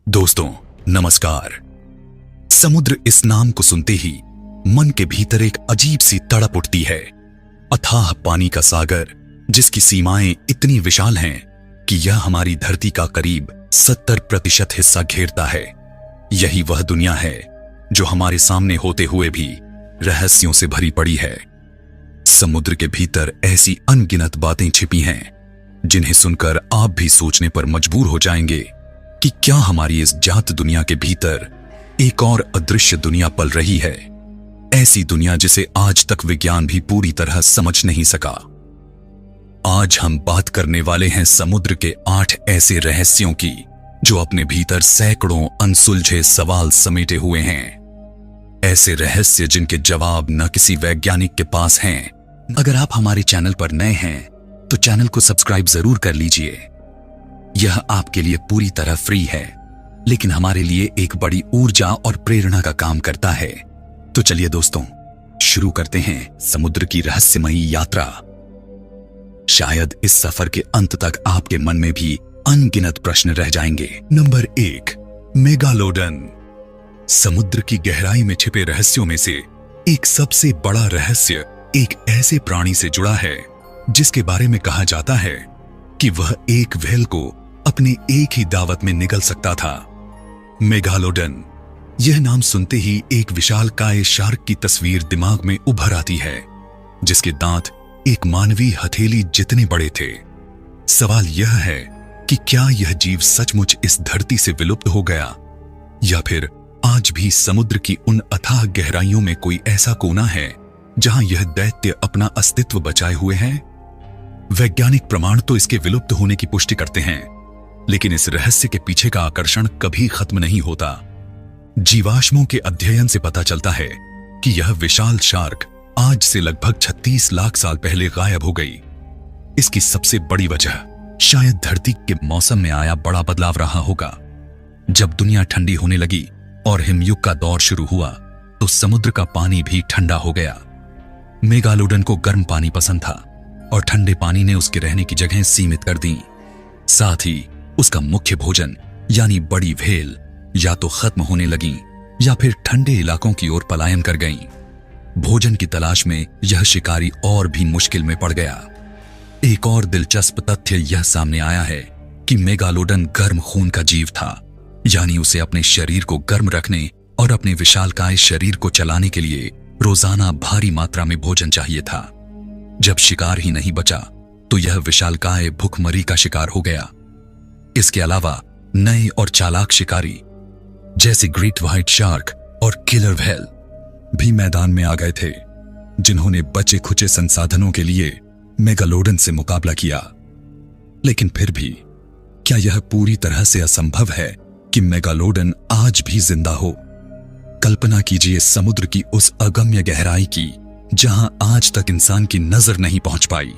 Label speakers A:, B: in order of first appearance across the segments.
A: दोस्तों नमस्कार। समुद्र इस नाम को सुनते ही मन के भीतर एक अजीब सी तड़प उठती है। अथाह पानी का सागर जिसकी सीमाएं इतनी विशाल हैं कि यह हमारी धरती का करीब 70% हिस्सा घेरता है। यही वह दुनिया है जो हमारे सामने होते हुए भी रहस्यों से भरी पड़ी है। समुद्र के भीतर ऐसी अनगिनत बातें छिपी हैं जिन्हें सुनकर आप भी सोचने पर मजबूर हो जाएंगे कि क्या हमारी इस जात दुनिया के भीतर एक और अदृश्य दुनिया पल रही है। ऐसी दुनिया जिसे आज तक विज्ञान भी पूरी तरह समझ नहीं सका। आज हम बात करने वाले हैं समुद्र के 8 ऐसे रहस्यों की जो अपने भीतर सैकड़ों अनसुलझे सवाल समेटे हुए हैं। ऐसे रहस्य जिनके जवाब न किसी वैज्ञानिक के पास हैं। अगर आप हमारे चैनल पर नए हैं तो चैनल को सब्सक्राइब जरूर कर लीजिए। यह आपके लिए पूरी तरह फ्री है, लेकिन हमारे लिए एक बड़ी ऊर्जा और प्रेरणा का काम करता है। तो चलिए दोस्तों, शुरू करते हैं समुद्र की रहस्यमयी यात्रा। शायद इस सफर के अंत तक आपके मन में भी अनगिनत प्रश्न रह जाएंगे। Number 1, megalodon. समुद्र की गहराई में छिपे रहस्यों में से एक सबसे बड़ा रहस्य एक ऐसे प्राणी से जुड़ा है जिसके बारे में कहा जाता है कि वह एक व्हेल को अपने एक ही दावत में निगल सकता था। मेगालोडन, यह नाम सुनते ही एक विशालकाय शार्क की तस्वीर दिमाग में उभर आती है जिसके दांत एक मानवीय हथेली जितने बड़े थे। सवाल यह है कि क्या यह जीव सचमुच इस धरती से विलुप्त हो गया या फिर आज भी समुद्र की उन अथाह गहराइयों में कोई ऐसा कोना है जहां यह दैत्य अपना अस्तित्व बचाए हुए है। वैज्ञानिक प्रमाण तो इसके विलुप्त होने की पुष्टि करते हैं, लेकिन इस रहस्य के पीछे का आकर्षण कभी खत्म नहीं होता। जीवाश्मों के अध्ययन से पता चलता है कि यह विशाल शार्क आज से लगभग 36 लाख साल पहले गायब हो गई। इसकी सबसे बड़ी वजह शायद धरती के मौसम में आया बड़ा बदलाव रहा होगा। जब दुनिया ठंडी होने लगी और हिमयुग का दौर शुरू हुआ तो समुद्र का पानी भी ठंडा हो गया। मेगालोडन को गर्म पानी पसंद था और ठंडे पानी ने उसके रहने की जगह सीमित कर दी। साथ ही उसका मुख्य भोजन यानी बड़ी व्हेल या तो खत्म होने लगी या फिर ठंडे इलाकों की ओर पलायन कर गईं। भोजन की तलाश में यह शिकारी और भी मुश्किल में पड़ गया। एक और दिलचस्प तथ्य यह सामने आया है कि मेगालोडन गर्म खून का जीव था, यानी उसे अपने शरीर को गर्म रखने और अपने विशालकाय शरीर को चलाने के लिए रोजाना भारी मात्रा में भोजन चाहिए था। जब शिकार ही नहीं बचा तो यह विशालकाय भूखमरी का शिकार हो गया। इसके अलावा नए और चालाक शिकारी जैसे ग्रेट व्हाइट शार्क और किलर व्हेल भी मैदान में आ गए थे, जिन्होंने बचे खुचे संसाधनों के लिए मेगालोडन से मुकाबला किया। लेकिन फिर भी क्या यह पूरी तरह से असंभव है कि मेगालोडन आज भी जिंदा हो? कल्पना कीजिए समुद्र की उस अगम्य गहराई की जहां आज तक इंसान की नजर नहीं पहुंच पाई।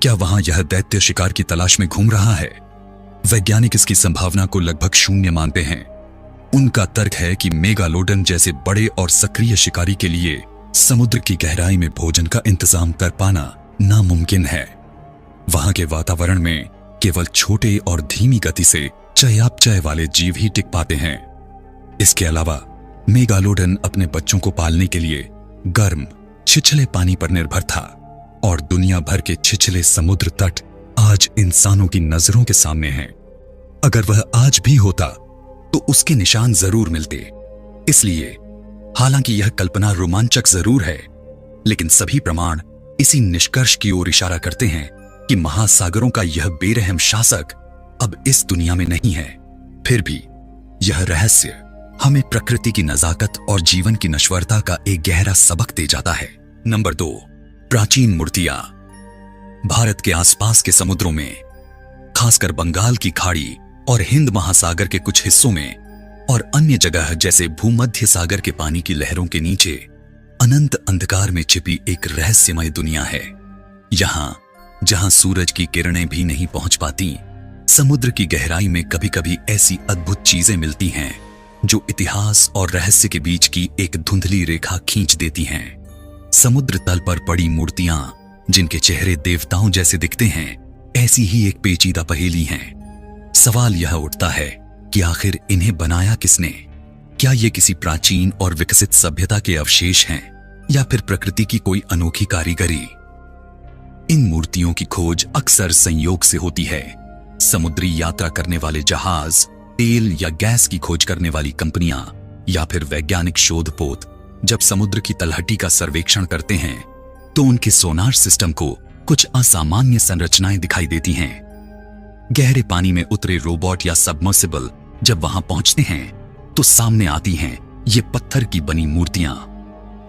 A: क्या वहां यह दैत्य शिकार की तलाश में घूम रहा है? वैज्ञानिक इसकी संभावना को लगभग शून्य मानते हैं। उनका तर्क है कि मेगालोडन जैसे बड़े और सक्रिय शिकारी के लिए समुद्र की गहराई में भोजन का इंतजाम कर पाना नामुमकिन है। वहां के वातावरण में केवल छोटे और धीमी गति से चयापचय वाले जीव ही टिक पाते हैं। इसके अलावा मेगालोडन अपने बच्चों को पालने के लिए गर्म छिछले पानी पर निर्भर था और दुनिया भर के छिछले समुद्र तट आज इंसानों की नजरों के सामने हैं। अगर वह आज भी होता तो उसके निशान जरूर मिलते। इसलिए हालांकि यह कल्पना रोमांचक जरूर है, लेकिन सभी प्रमाण इसी निष्कर्ष की ओर इशारा करते हैं कि महासागरों का यह बेरहम शासक अब इस दुनिया में नहीं है। फिर भी यह रहस्य हमें प्रकृति की नजाकत और जीवन की नश्वरता का एक गहरा सबक दे जाता है। नंबर 2, प्राचीन मूर्तियां। भारत के आसपास के समुद्रों में, खासकर बंगाल की खाड़ी और हिंद महासागर के कुछ हिस्सों में और अन्य जगह जैसे भूमध्य सागर के पानी की लहरों के नीचे अनंत अंधकार में छिपी एक रहस्यमय दुनिया है। जहां सूरज की किरणें भी नहीं पहुंच पाती, समुद्र की गहराई में कभी कभी ऐसी अद्भुत चीजें मिलती हैं जो इतिहास और रहस्य के बीच की एक धुंधली रेखा खींच देती हैं। समुद्र तल पर पड़ी मूर्तियां जिनके चेहरे देवताओं जैसे दिखते हैं, ऐसी ही एक पेचीदा पहेली है। सवाल यह उठता है कि आखिर इन्हें बनाया किसने। क्या ये किसी प्राचीन और विकसित सभ्यता के अवशेष हैं या फिर प्रकृति की कोई अनोखी कारीगरी। इन मूर्तियों की खोज अक्सर संयोग से होती है। समुद्री यात्रा करने वाले जहाज, तेल या गैस की खोज करने वाली कंपनियां या फिर वैज्ञानिक शोधपोत जब समुद्र की तलहटी का सर्वेक्षण करते हैं तो उनके सोनार सिस्टम को कुछ असामान्य संरचनाएं दिखाई देती हैं। गहरे पानी में उतरे रोबोट या सबमर्सिबल जब वहां पहुंचते हैं तो सामने आती हैं ये पत्थर की बनी मूर्तियां।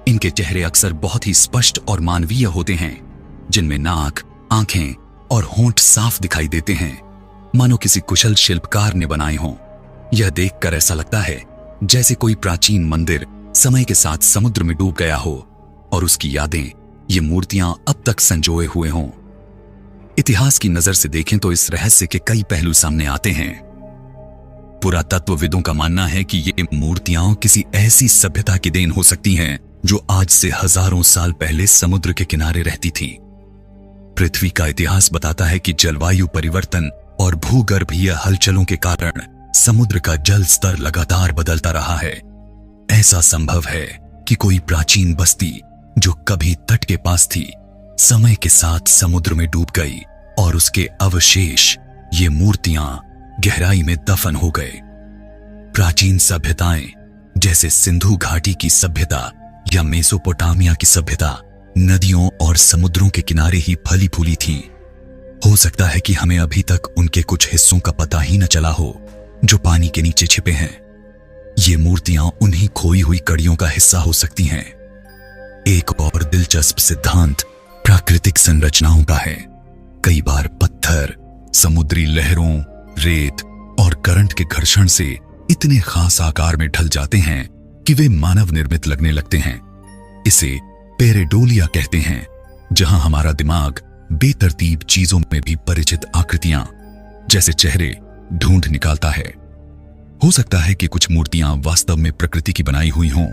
A: इनके चेहरे अक्सर बहुत ही स्पष्ट और मानवीय होते हैं, जिनमें नाक, आंखें और होंठ साफ दिखाई देते हैं, मानो किसी कुशल शिल्पकार ने बनाए हों। यह देखकर ऐसा लगता है जैसे कोई प्राचीन मंदिर समय के साथ समुद्र में डूब गया हो और उसकी यादें ये मूर्तियां अब तक संजोए हुए हों। इतिहास की नजर से देखें तो इस रहस्य के कई पहलू सामने आते हैं। पुरातत्वविदों का मानना है कि ये मूर्तियां किसी ऐसी सभ्यता की देन हो सकती हैं जो आज से हजारों साल पहले समुद्र के किनारे रहती थी। पृथ्वी का इतिहास बताता है कि जलवायु परिवर्तन और भूगर्भीय हलचलों के कारण समुद्र का जल स्तर लगातार बदलता रहा है। ऐसा संभव है कि कोई प्राचीन बस्ती जो कभी तट के पास थी, समय के साथ समुद्र में डूब गई और उसके अवशेष, ये मूर्तियां, गहराई में दफन हो गए। प्राचीन सभ्यताएं जैसे सिंधु घाटी की सभ्यता या मेसोपोटामिया की सभ्यता नदियों और समुद्रों के किनारे ही फली फूली थीं। हो सकता है कि हमें अभी तक उनके कुछ हिस्सों का पता ही न चला हो जो पानी के नीचे छिपे हैं। ये मूर्तियां उन्हीं खोई हुई कड़ियों का हिस्सा हो सकती हैं। एक और दिलचस्प सिद्धांत प्राकृतिक संरचनाओं का है। कई बार पत्थर समुद्री लहरों, रेत और करंट के घर्षण से इतने खास आकार में ढल जाते हैं कि वे मानव निर्मित लगने लगते हैं। इसे पेरेडोलिया कहते हैं, जहां हमारा दिमाग बेतरतीब चीजों में भी परिचित आकृतियां जैसे चेहरे ढूंढ निकालता है। हो सकता है कि कुछ मूर्तियां वास्तव में प्रकृति की बनाई हुई हों,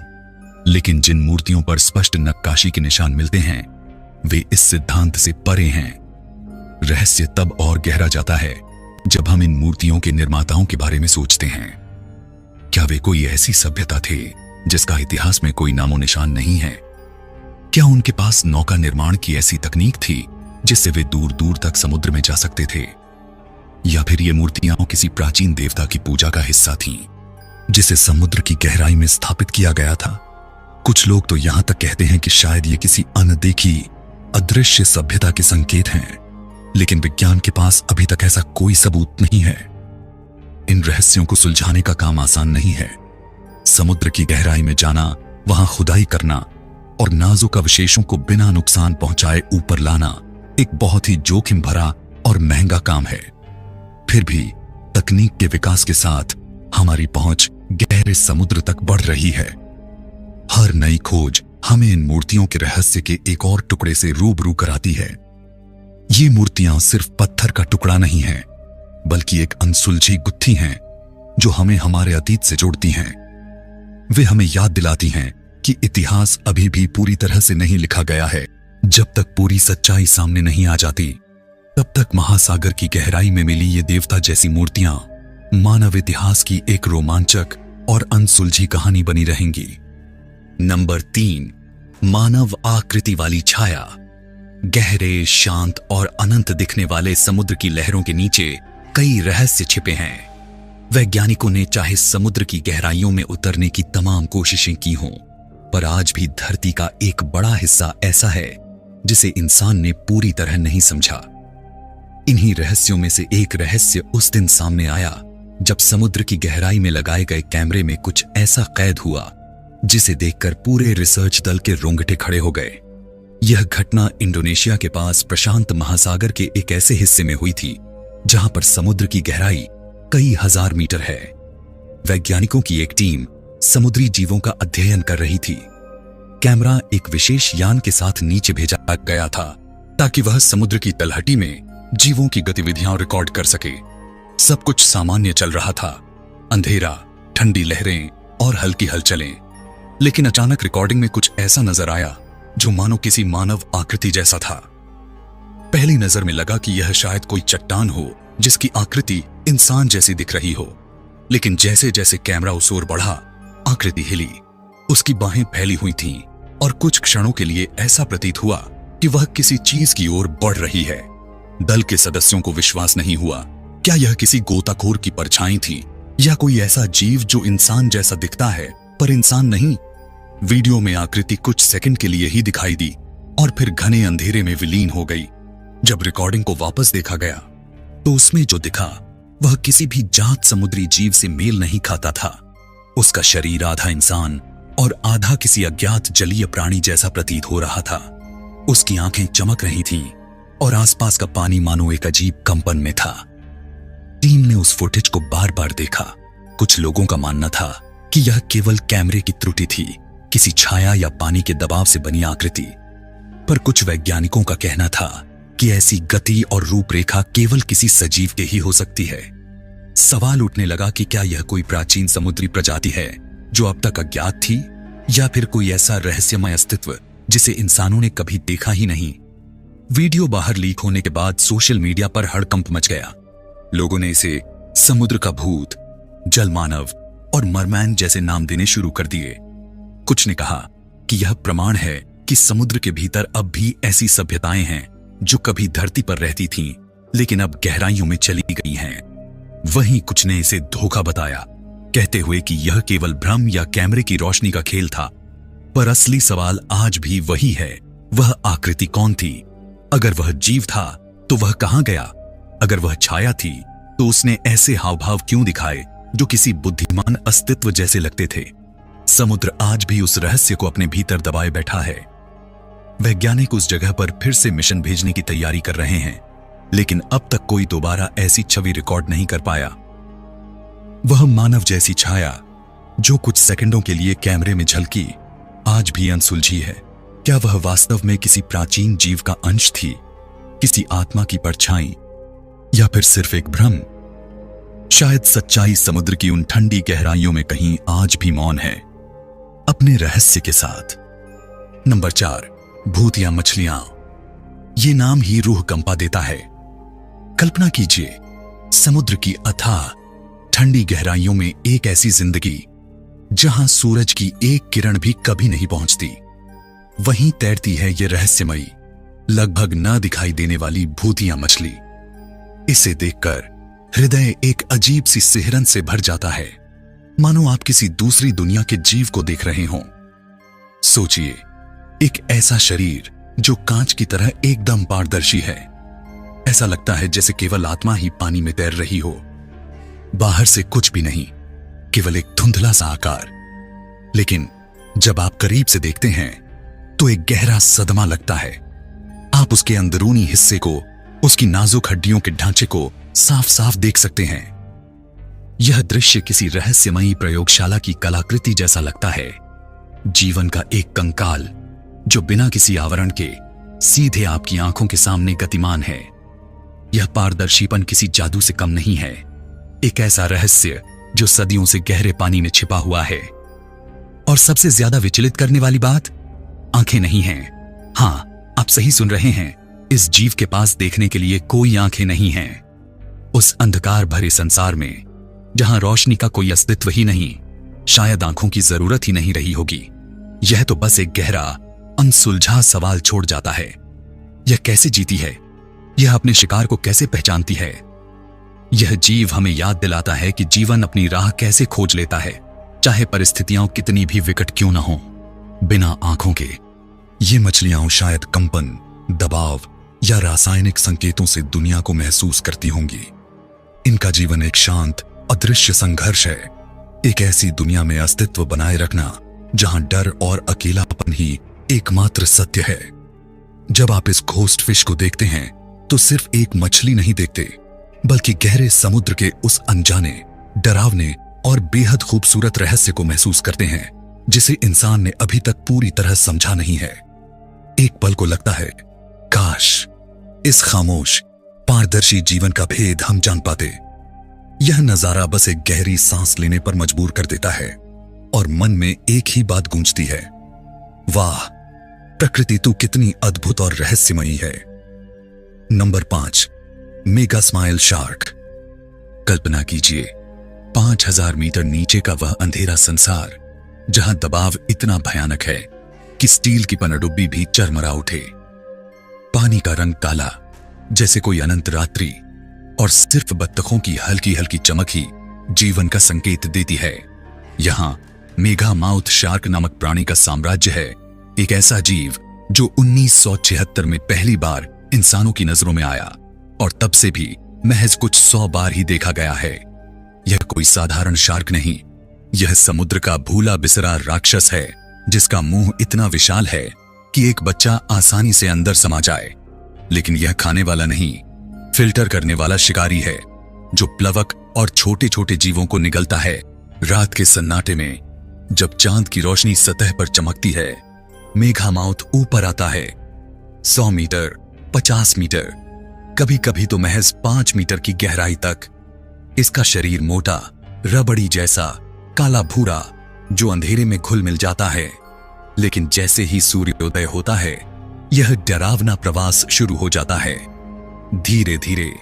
A: लेकिन जिन मूर्तियों पर स्पष्ट नक्काशी के निशान मिलते हैं वे इस सिद्धांत से परे हैं। रहस्य तब और गहरा जाता है जब हम इन मूर्तियों के निर्माताओं के बारे में सोचते हैं। क्या वे कोई ऐसी सभ्यता थे जिसका इतिहास में कोई नामो निशान नहीं है? क्या उनके पास नौका निर्माण की ऐसी तकनीक थी जिससे वे दूर दूर तक समुद्र में जा सकते थे? या फिर ये मूर्तियां किसी प्राचीन देवता की पूजा का हिस्सा थीं, जिसे समुद्र की गहराई में स्थापित किया गया था? कुछ लोग तो यहां तक कहते हैं कि शायद ये किसी अनदेखी अदृश्य सभ्यता के संकेत हैं, लेकिन विज्ञान के पास अभी तक ऐसा कोई सबूत नहीं है। इन रहस्यों को सुलझाने का काम आसान नहीं है। समुद्र की गहराई में जाना, वहां खुदाई करना और नाजुक अवशेषों को बिना नुकसान पहुंचाए ऊपर लाना एक बहुत ही जोखिम भरा और महंगा काम है। फिर भी तकनीक के विकास के साथ हमारी पहुंच गहरे समुद्र तक बढ़ रही है। हर नई खोज हमें इन मूर्तियों के रहस्य के एक और टुकड़े से रूबरू कराती है। ये मूर्तियां सिर्फ पत्थर का टुकड़ा नहीं है, बल्कि एक अनसुलझी गुत्थी हैं जो हमें हमारे अतीत से जोड़ती हैं। वे हमें याद दिलाती हैं कि इतिहास अभी भी पूरी तरह से नहीं लिखा गया है। जब तक पूरी सच्चाई सामने नहीं आ जाती, तब तक महासागर की गहराई में मिली ये देवता जैसी मूर्तियां मानव इतिहास की एक रोमांचक और अनसुलझी कहानी बनी रहेंगी। नंबर 3, मानव आकृति वाली छाया। गहरे, शांत और अनंत दिखने वाले समुद्र की लहरों के नीचे कई रहस्य छिपे हैं। वैज्ञानिकों ने चाहे समुद्र की गहराइयों में उतरने की तमाम कोशिशें की हों, पर आज भी धरती का एक बड़ा हिस्सा ऐसा है जिसे इंसान ने पूरी तरह नहीं समझा। इन्हीं रहस्यों में से एक रहस्य उस दिन सामने आया जब समुद्र की गहराई में लगाए गए कैमरे में कुछ ऐसा कैद हुआ जिसे देखकर पूरे रिसर्च दल के रोंगटे खड़े हो गए। यह घटना इंडोनेशिया के पास प्रशांत महासागर के एक ऐसे हिस्से में हुई थी जहां पर समुद्र की गहराई कई हजार मीटर है। वैज्ञानिकों की एक टीम समुद्री जीवों का अध्ययन कर रही थी। कैमरा एक विशेष यान के साथ नीचे भेजा गया था ताकि वह समुद्र की तलहटी में जीवों की गतिविधियां रिकॉर्ड कर सके। सब कुछ सामान्य चल रहा था, अंधेरा, ठंडी लहरें और हल्की हलचलें। लेकिन अचानक रिकॉर्डिंग में कुछ ऐसा नजर आया जो मानो किसी मानव आकृति जैसा था। पहली नजर में लगा कि यह शायद कोई चट्टान हो जिसकी आकृति इंसान जैसी दिख रही हो। लेकिन जैसे जैसे कैमरा उस ओर बढ़ा, आकृति हिली। उसकी बाहें फैली हुई थीं और कुछ क्षणों के लिए ऐसा प्रतीत हुआ कि वह किसी चीज की ओर बढ़ रही है। दल के सदस्यों को विश्वास नहीं हुआ। क्या यह किसी गोताखोर की परछाई थी या कोई ऐसा जीव जो इंसान जैसा दिखता है पर इंसान नहीं? वीडियो में आकृति कुछ सेकंड के लिए ही दिखाई दी और फिर घने अंधेरे में विलीन हो गई। जब रिकॉर्डिंग को वापस देखा गया तो उसमें जो दिखा वह किसी भी जात समुद्री जीव से मेल नहीं खाता था। उसका शरीर आधा इंसान और आधा किसी अज्ञात जलीय प्राणी जैसा प्रतीत हो रहा था। उसकी आंखें चमक रही थीं और आसपास का पानी मानो एक अजीब कंपन में था। टीम ने उस फुटेज को बार बार देखा। कुछ लोगों का मानना था कि यह केवल कैमरे की त्रुटि थी, किसी छाया या पानी के दबाव से बनी आकृति। पर कुछ वैज्ञानिकों का कहना था कि ऐसी गति और रूपरेखा केवल किसी सजीव के ही हो सकती है। सवाल उठने लगा कि क्या यह कोई प्राचीन समुद्री प्रजाति है जो अब तक अज्ञात थी, या फिर कोई ऐसा रहस्यमय अस्तित्व जिसे इंसानों ने कभी देखा ही नहीं। वीडियो बाहर लीक होने के बाद सोशल मीडिया पर हड़कंप मच गया। लोगों ने इसे समुद्र का भूत, जल मानव और मरमैन जैसे नाम देने शुरू कर दिए। कुछ ने कहा कि यह प्रमाण है कि समुद्र के भीतर अब भी ऐसी सभ्यताएं हैं जो कभी धरती पर रहती थीं लेकिन अब गहराइयों में चली गई हैं। वहीं कुछ ने इसे धोखा बताया, कहते हुए कि यह केवल भ्रम या कैमरे की रोशनी का खेल था। पर असली सवाल आज भी वही है, वह आकृति कौन थी? अगर वह जीव था तो वह कहां गया? अगर वह छाया थी तो उसने ऐसे हावभाव क्यों दिखाए जो किसी बुद्धिमान अस्तित्व जैसे लगते थे? समुद्र आज भी उस रहस्य को अपने भीतर दबाए बैठा है। वैज्ञानिक उस जगह पर फिर से मिशन भेजने की तैयारी कर रहे हैं, लेकिन अब तक कोई दोबारा ऐसी छवि रिकॉर्ड नहीं कर पाया। वह मानव जैसी छाया जो कुछ सेकंडों के लिए कैमरे में झलकी, आज भी अनसुलझी है। क्या वह वास्तव में किसी प्राचीन जीव का अंश थी, किसी आत्मा की परछाई, या फिर सिर्फ एक भ्रम? शायद सच्चाई समुद्र की उन ठंडी गहराइयों में कहीं आज भी मौन है, अपने रहस्य के साथ। नंबर 4, भूत या मछलियां। ये नाम ही रूह कंपा देता है। कल्पना कीजिए, समुद्र की अथाह ठंडी गहराइयों में एक ऐसी जिंदगी जहां सूरज की एक किरण भी कभी नहीं पहुंचती। वहीं तैरती है ये रहस्यमयी, लगभग न दिखाई देने वाली भूतिया मछली। इसे देखकर हृदय एक अजीब सी सिहरन से भर जाता है, मानो आप किसी दूसरी दुनिया के जीव को देख रहे हों। सोचिए, एक ऐसा शरीर जो कांच की तरह एकदम पारदर्शी है। ऐसा लगता है जैसे केवल आत्मा ही पानी में तैर रही हो। बाहर से कुछ भी नहीं, केवल एक धुंधला सा आकार। लेकिन जब आप करीब से देखते हैं तो एक गहरा सदमा लगता है। आप उसके अंदरूनी हिस्से को, उसकी नाजुक हड्डियों के ढांचे को साफ साफ देख सकते हैं। यह दृश्य किसी रहस्यमयी प्रयोगशाला की कलाकृति जैसा लगता है। जीवन का एक कंकाल जो बिना किसी आवरण के सीधे आपकी आंखों के सामने गतिमान है। यह पारदर्शीपन किसी जादू से कम नहीं है, एक ऐसा रहस्य जो सदियों से गहरे पानी में छिपा हुआ है। और सबसे ज्यादा विचलित करने वाली बात, आंखें नहीं हैं। हां, आप सही सुन रहे हैं, इस जीव के पास देखने के लिए कोई आंखें नहीं हैं। उस अंधकार भरे संसार में जहां रोशनी का कोई अस्तित्व ही नहीं, शायद आंखों की जरूरत ही नहीं रही होगी। यह तो बस एक गहरा, अनसुलझा सवाल छोड़ जाता है। यह कैसे जीती है? यह अपने शिकार को कैसे पहचानती है? यह जीव हमें याद दिलाता है कि जीवन अपनी राह कैसे खोज लेता है, चाहे परिस्थितियां कितनी भी विकट क्यों ना हो। बिना आंखों के ये मछलियां शायद कंपन, दबाव या रासायनिक संकेतों से दुनिया को महसूस करती होंगी। इनका जीवन एक शांत, अदृश्य संघर्ष है, एक ऐसी दुनिया में अस्तित्व बनाए रखना जहां डर और अकेलापन ही एकमात्र सत्य है। जब आप इस घोस्ट फिश को देखते हैं तो सिर्फ एक मछली नहीं देखते, बल्कि गहरे समुद्र के उस अनजाने, डरावने और बेहद खूबसूरत रहस्य को महसूस करते हैं जिसे इंसान ने अभी तक पूरी तरह समझा नहीं है। एक पल को लगता है, काश इस खामोश, पारदर्शी जीवन का भेद हम जान पाते। यह नजारा बस एक गहरी सांस लेने पर मजबूर कर देता है और मन में एक ही बात गूंजती है, वाह, प्रकृति तू कितनी अद्भुत और रहस्यमयी है। Number 5, mega smile shark. कल्पना कीजिए, 5,000 मीटर नीचे का वह अंधेरा संसार जहां दबाव इतना भयानक है कि स्टील की पनडुब्बी भी चरमरा उठे। पानी का रंग काला जैसे कोई अनंत रात्रि, और सिर्फ बत्तखों की हल्की हल्की चमक ही जीवन का संकेत देती है। यहां मेगा माउथ शार्क नामक प्राणी का साम्राज्य है, एक ऐसा जीव जो 1976 में पहली बार इंसानों की नजरों में आया और तब से भी महज कुछ 100 बार ही देखा गया है। यह कोई साधारण शार्क नहीं, यह समुद्र का भूला बिसरा राक्षस है जिसका मुंह इतना विशाल है कि एक बच्चा आसानी से अंदर समा जाए। लेकिन यह खाने वाला नहीं, फिल्टर करने वाला शिकारी है जो प्लवक और छोटे छोटे जीवों को निगलता है। रात के सन्नाटे में जब चांद की रोशनी सतह पर चमकती है, मेगा माउथ ऊपर आता है। 100 मीटर, 50 मीटर, कभी कभी तो महज 5 मीटर की गहराई तक। इसका शरीर मोटा, रबड़ी जैसा, काला भूरा, जो अंधेरे में घुल मिल जाता है। लेकिन जैसे ही सूर्योदय होता है, यह डरावना प्रवास शुरू हो जाता है। धीरे धीरे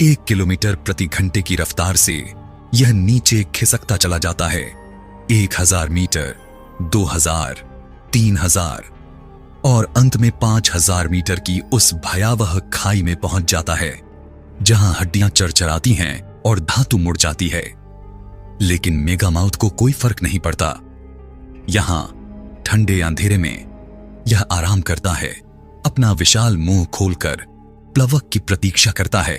A: 1 किलोमीटर प्रति घंटे की रफ्तार से यह नीचे खिसकता चला जाता है। 1000 मीटर, 2000, 3000 और अंत में 5000 मीटर की उस भयावह खाई में पहुंच जाता है जहां हड्डियां चरचराती हैं और धातु मुड़ जाती है। लेकिन मेगा माउथ को कोई फर्क नहीं पड़ता। यहां ठंडे अंधेरे में यह आराम करता है, अपना विशाल मुंह खोलकर प्लवक की प्रतीक्षा करता है।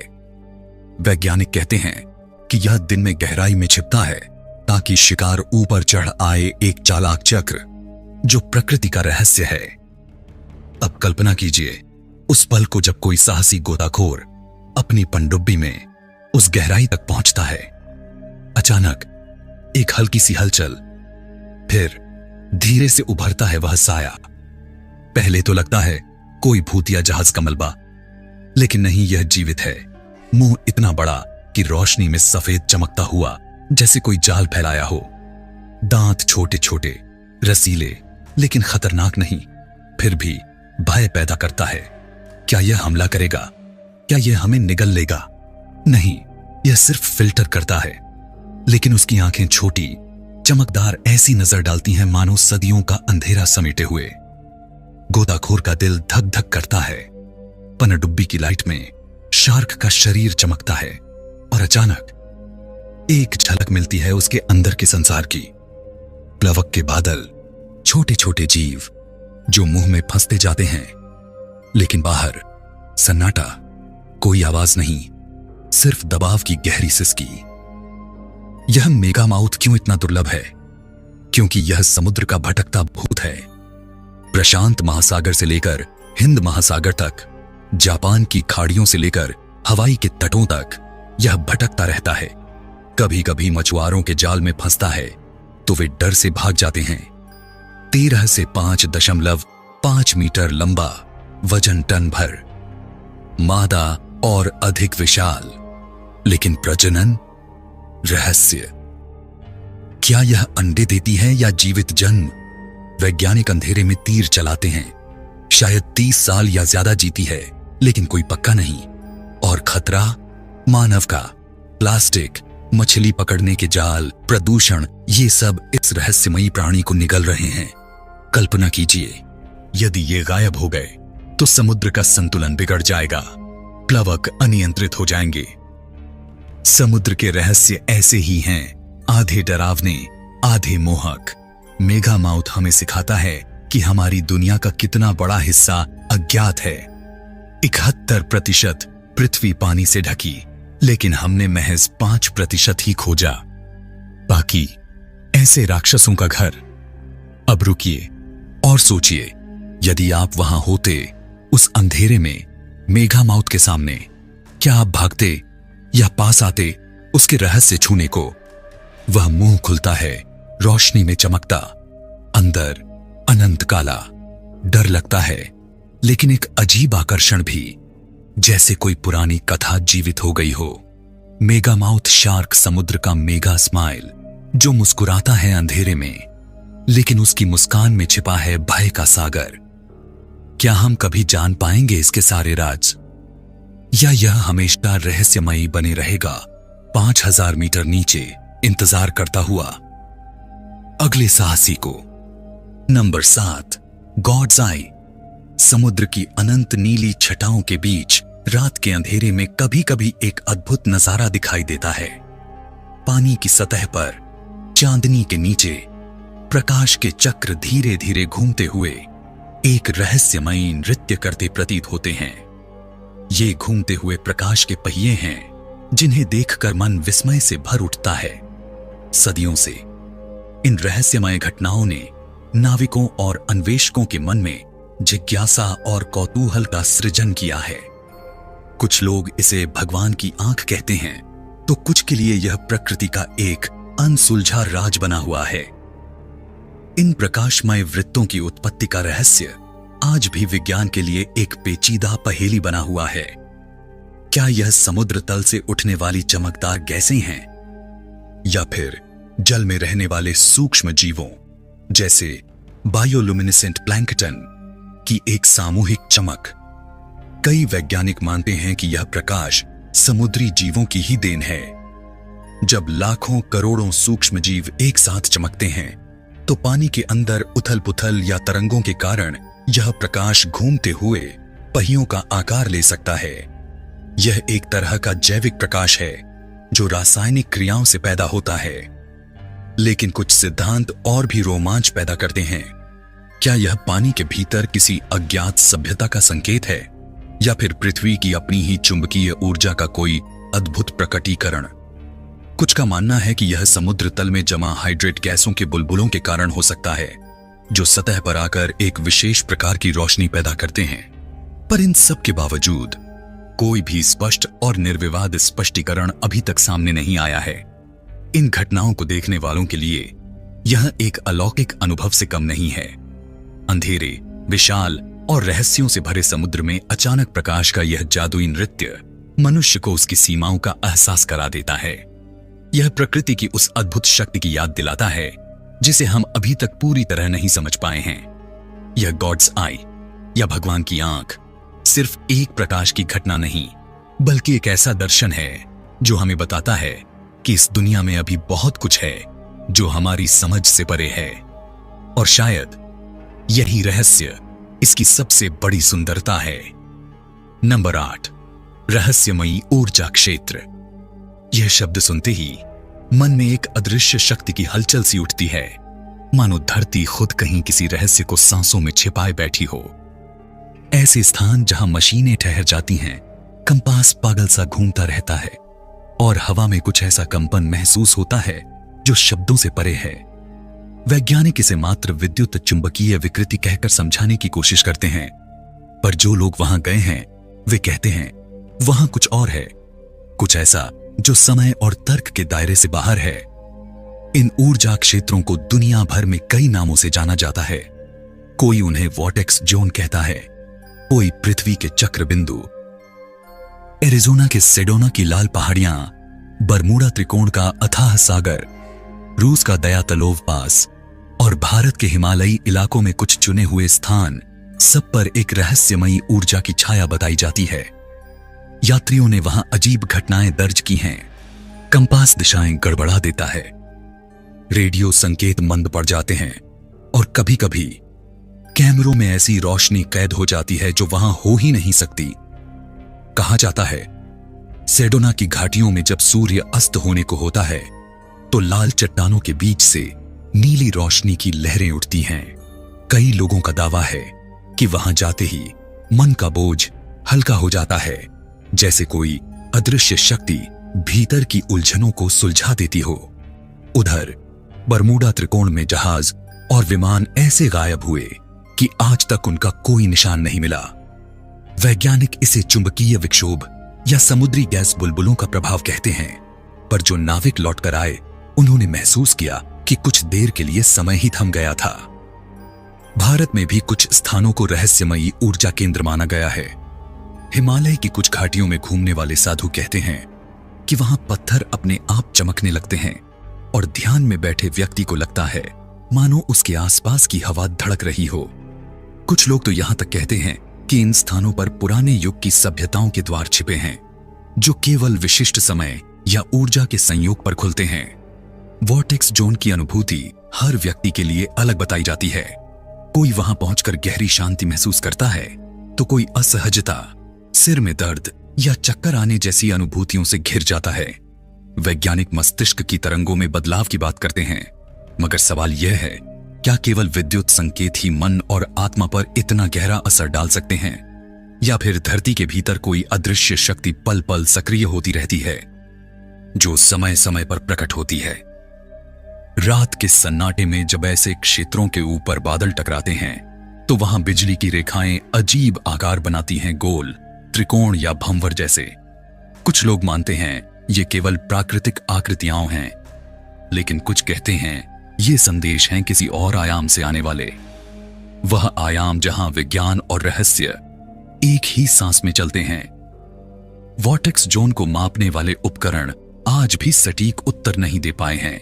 A: वैज्ञानिक कहते हैं कि यह दिन में गहराई में छिपता है ताकि शिकार ऊपर चढ़ आए, एक चालाक चक्र जो प्रकृति का रहस्य है। अब कल्पना कीजिए उस पल को जब कोई साहसी गोताखोर अपनी पनडुब्बी में उस गहराई तक पहुंचता है। अचानक एक हल्की सी हलचल, फिर धीरे से उभरता है वह साया। पहले तो लगता है कोई भूत या जहाज का मलबा, लेकिन नहीं, यह जीवित है। मुंह इतना बड़ा कि रोशनी में सफेद चमकता हुआ जैसे कोई जाल फैलाया हो। दांत छोटे छोटे, रसीले, लेकिन खतरनाक नहीं, फिर भी भय पैदा करता है। क्या यह हमला करेगा? क्या यह हमें निगल लेगा? नहीं, यह सिर्फ फिल्टर करता है। लेकिन उसकी आंखें छोटी, चमकदार ऐसी नजर डालती हैं मानो सदियों का अंधेरा समेटे हुए। गोताखोर का दिल धक धक करता है। पनडुब्बी की लाइट में शार्क का शरीर चमकता है और अचानक एक झलक मिलती है उसके अंदर के संसार की। प्लवक के बादल, छोटे छोटे जीव जो मुंह में फंसते जाते हैं। लेकिन बाहर सन्नाटा, कोई आवाज नहीं, सिर्फ दबाव की गहरी सिसकी। यह मेगा माउथ क्यों इतना दुर्लभ है? क्योंकि यह समुद्र का भटकता भूत है। प्रशांत महासागर से लेकर हिंद महासागर तक, जापान की खाड़ियों से लेकर हवाई के तटों तक यह भटकता रहता है। कभी कभी मछुआरों के जाल में फंसता है तो वे डर से भाग जाते हैं। 13 से 5.5 मीटर लंबा, वजन टन भर, मादा और अधिक विशाल, लेकिन प्रजनन रहस्य। क्या यह अंडे देती है या जीवित जन्म? वैज्ञानिक अंधेरे में तीर चलाते हैं। शायद 30 साल या ज्यादा जीती है, लेकिन कोई पक्का नहीं। और खतरा मानव का। प्लास्टिक, मछली पकड़ने के जाल, प्रदूषण, ये सब इस रहस्यमयी प्राणी को निगल रहे हैं। कल्पना कीजिए, यदि ये गायब हो गए तो समुद्र का संतुलन बिगड़ जाएगा, प्लवक अनियंत्रित हो जाएंगे। समुद्र के रहस्य ऐसे ही हैं, आधे डरावने, आधे मोहक। मेगा माउथ हमें सिखाता है कि हमारी दुनिया का कितना बड़ा हिस्सा अज्ञात है। 71% पृथ्वी पानी से ढकी, लेकिन हमने महज 5% ही खोजा। बाकी ऐसे राक्षसों का घर। अब रुकिए और सोचिए, यदि आप वहां होते, उस अंधेरे में, मेगा माउथ के सामने, क्या आप भागते या पास आते उसके रहस्य छूने को? वह मुंह खुलता है, रोशनी में चमकता, अंदर अनंत काला। डर लगता है, लेकिन एक अजीब आकर्षण भी, जैसे कोई पुरानी कथा जीवित हो गई हो। मेगा माउथ शार्क समुद्र का मेगा स्माइल, जो मुस्कुराता है अंधेरे में, लेकिन उसकी मुस्कान में छिपा है भय का सागर। क्या हम कभी जान पाएंगे इसके सारे राज, या यह हमेशा रहस्यमयी बने रहेगा? 5000 मीटर नीचे इंतजार करता हुआ अगले साहसी को। नंबर 7, गॉड्स आई। समुद्र की अनंत नीली छटाओं के बीच रात के अंधेरे में कभी कभी एक अद्भुत नजारा दिखाई देता है। पानी की सतह पर चांदनी के नीचे प्रकाश के चक्र धीरे धीरे घूमते हुए एक रहस्यमयी नृत्य करते प्रतीत होते हैं। ये घूमते हुए प्रकाश के पहिए हैं जिन्हें देखकर मन विस्मय से भर उठता है। सदियों से इन रहस्यमय घटनाओं ने नाविकों और अन्वेषकों के मन में जिज्ञासा और कौतूहल का सृजन किया है। कुछ लोग इसे भगवान की आंख कहते हैं, तो कुछ के लिए यह प्रकृति का एक अनसुलझा राज बना हुआ है। इन प्रकाशमय वृत्तों की उत्पत्ति का रहस्य आज भी विज्ञान के लिए एक पेचीदा पहेली बना हुआ है। क्या यह समुद्र तल से उठने वाली चमकदार गैसें हैं, या फिर जल में रहने वाले सूक्ष्म जीवों जैसे बायोलुमिनेसेंट प्लैंकटन की एक सामूहिक चमक? कई वैज्ञानिक मानते हैं कि यह प्रकाश समुद्री जीवों की ही देन है। जब लाखों करोड़ों सूक्ष्म जीव एक साथ चमकते हैं तो पानी के अंदर उथल पुथल या तरंगों के कारण यह प्रकाश घूमते हुए पहियों का आकार ले सकता है। यह एक तरह का जैविक प्रकाश है जो रासायनिक क्रियाओं से पैदा होता है। लेकिन कुछ सिद्धांत और भी रोमांच पैदा करते हैं। क्या यह पानी के भीतर किसी अज्ञात सभ्यता का संकेत है, या फिर पृथ्वी की अपनी ही चुंबकीय ऊर्जा का कोई अद्भुत प्रकटीकरण? कुछ का मानना है कि यह समुद्र तल में जमा हाइड्रेट गैसों के बुलबुलों के कारण हो सकता है, जो सतह पर आकर एक विशेष प्रकार की रोशनी पैदा करते हैं। पर इन सब के बावजूद कोई भी स्पष्ट और निर्विवाद स्पष्टीकरण अभी तक सामने नहीं आया है। इन घटनाओं को देखने वालों के लिए यह एक अलौकिक अनुभव से कम नहीं है। अंधेरे, विशाल और रहस्यों से भरे समुद्र में अचानक प्रकाश का यह जादुई नृत्य मनुष्य को उसकी सीमाओं का एहसास करा देता है। यह प्रकृति की उस अद्भुत शक्ति की याद दिलाता है जिसे हम अभी तक पूरी तरह नहीं समझ पाए हैं। यह गॉड्स आई या भगवान की आंख सिर्फ एक प्रकाश की घटना नहीं, बल्कि एक ऐसा दर्शन है जो हमें बताता है कि इस दुनिया में अभी बहुत कुछ है जो हमारी समझ से परे है। और शायद यही रहस्य इसकी सबसे बड़ी सुंदरता है। नंबर 8, रहस्यमयी ऊर्जा क्षेत्र। यह शब्द सुनते ही मन में एक अदृश्य शक्ति की हलचल सी उठती है, मानो धरती खुद कहीं किसी रहस्य को सांसों में छिपाए बैठी हो। ऐसे स्थान जहां मशीनें ठहर जाती हैं, कंपास पागल सा घूमता रहता है और हवा में कुछ ऐसा कंपन महसूस होता है जो शब्दों से परे है। वैज्ञानिक इसे मात्र विद्युत चुंबकीय विकृति कहकर समझाने की कोशिश करते हैं, पर जो लोग वहां गए हैं वे कहते हैं वहां कुछ और है, कुछ ऐसा जो समय और तर्क के दायरे से बाहर है। इन ऊर्जा क्षेत्रों को दुनिया भर में कई नामों से जाना जाता है। कोई उन्हें वॉर्टेक्स जोन कहता है, कोई पृथ्वी के चक्र बिंदु, एरिजोना के सेडोना की लाल पहाड़ियां, बरमूडा त्रिकोण का अथाह सागर, रूस का दयातलोव पास और भारत के हिमालयी इलाकों में कुछ चुने हुए स्थान, सब पर एक रहस्यमयी ऊर्जा की छाया बताई जाती है। यात्रियों ने वहां अजीब घटनाएं दर्ज की हैं। कंपास दिशाएं गड़बड़ा देता है, रेडियो संकेत मंद पड़ जाते हैं और कभी कभी कैमरों में ऐसी रोशनी कैद हो जाती है जो वहां हो ही नहीं सकती। कहा जाता है सेडोना की घाटियों में जब सूर्य अस्त होने को होता है तो लाल चट्टानों के बीच से नीली रोशनी की लहरें उठती हैं। कई लोगों का दावा है कि वहां जाते ही मन का बोझ हल्का हो जाता है, जैसे कोई अदृश्य शक्ति भीतर की उलझनों को सुलझा देती हो। उधर बरमूडा त्रिकोण में जहाज और विमान ऐसे गायब हुए कि आज तक उनका कोई निशान नहीं मिला। वैज्ञानिक इसे चुंबकीय विक्षोभ या समुद्री गैस बुलबुलों का प्रभाव कहते हैं, पर जो नाविक लौटकर आए उन्होंने महसूस किया कि कुछ देर के लिए समय ही थम गया था। भारत में भी कुछ स्थानों को रहस्यमयी ऊर्जा केंद्र माना गया है। हिमालय की कुछ घाटियों में घूमने वाले साधु कहते हैं कि वहां पत्थर अपने आप चमकने लगते हैं और ध्यान में बैठे व्यक्ति को लगता है मानो उसके आसपास की हवा धड़क रही हो। कुछ लोग तो यहां तक कहते हैं कि इन स्थानों पर पुराने युग की सभ्यताओं के द्वार छिपे हैं, जो केवल विशिष्ट समय या ऊर्जा के संयोग पर खुलते हैं। वॉर्टेक्स जोन की अनुभूति हर व्यक्ति के लिए अलग बताई जाती है। कोई वहां पहुंचकर गहरी शांति महसूस करता है, तो कोई असहजता, सिर में दर्द या चक्कर आने जैसी अनुभूतियों से घिर जाता है। वैज्ञानिक मस्तिष्क की तरंगों में बदलाव की बात करते हैं, मगर सवाल यह है, क्या केवल विद्युत संकेत ही मन और आत्मा पर इतना गहरा असर डाल सकते हैं, या फिर धरती के भीतर कोई अदृश्य शक्ति पल पल सक्रिय होती रहती है, जो समय समय पर प्रकट होती है। रात के सन्नाटे में जब ऐसे क्षेत्रों के ऊपर बादल टकराते हैं, तो वहां बिजली की रेखाएं अजीब आकार बनाती हैं, गोल, त्रिकोण या भंवर जैसे। कुछ लोग मानते हैं ये केवल प्राकृतिक आकृतियां हैं, लेकिन कुछ कहते हैं ये संदेश हैं किसी और आयाम से आने वाले। वह आयाम जहां विज्ञान और रहस्य एक ही सांस में चलते हैं। वॉर्टेक्स जोन को मापने वाले उपकरण आज भी सटीक उत्तर नहीं दे पाए हैं।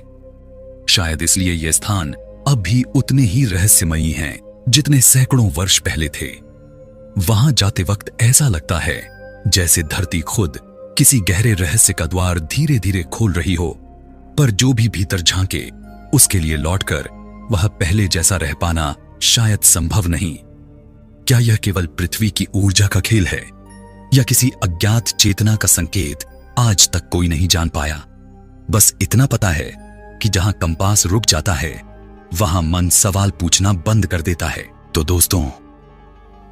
A: शायद इसलिए ये स्थान अब भी उतने ही रहस्यमयी हैं जितने सैकड़ों वर्ष पहले थे। वहां जाते वक्त ऐसा लगता है जैसे धरती खुद किसी गहरे रहस्य का द्वार धीरे धीरे खोल रही हो, पर जो भी भीतर झांके उसके लिए लौटकर वह पहले जैसा रह पाना शायद संभव नहीं। क्या यह केवल पृथ्वी की ऊर्जा का खेल है, या किसी अज्ञात चेतना का संकेत आज तक कोई नहीं जान पाया? बस इतना पता है कि जहां कंपास रुक जाता है, वहां मन सवाल पूछना बंद कर देता है। तो दोस्तों,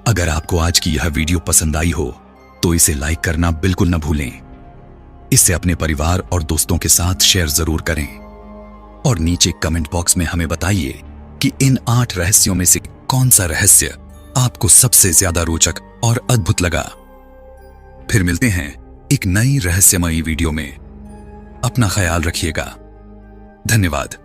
A: अगर आपको आज की यह वीडियो पसंद आई हो तो इसे लाइक करना बिल्कुल न भूलें। इसे अपने परिवार और दोस्तों के साथ शेयर जरूर करें, और नीचे कमेंट बॉक्स में हमें बताइए कि इन 8 रहस्यों में से कौन सा रहस्य आपको सबसे ज्यादा रोचक और अद्भुत लगा। फिर मिलते हैं एक नई रहस्यमयी वीडियो में। अपना ख्याल रखिएगा। धन्यवाद।